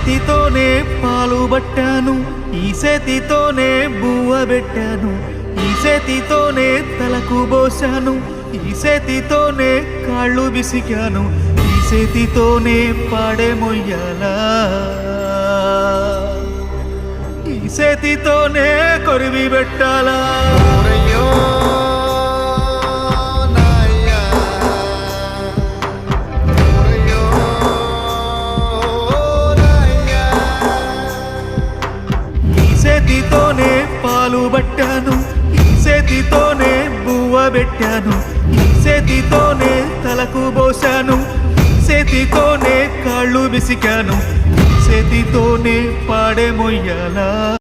చేతితోనే పాలు పట్టాను, ఈ చేతితోనే బువ్వ పెట్టాను, ఈ చేతితోనే తలకు పోశాను, ఈ చేతితోనే కాళ్ళు విసికాను, ఈ చేతితోనే పాడే మొయ్యాలా, ఈ చేతితోనే కొరివి పెట్టాలా. చేతితోనే పాలు పట్టాను, ఈ చేతితోనే బువ్వ పెట్టాను, ఈ చేతితోనే తలకు పోశాను, ఈ చేతితోనే కాళ్ళు విసికాను, ఈ చేతితోనే పాడే మొయ్యాలా.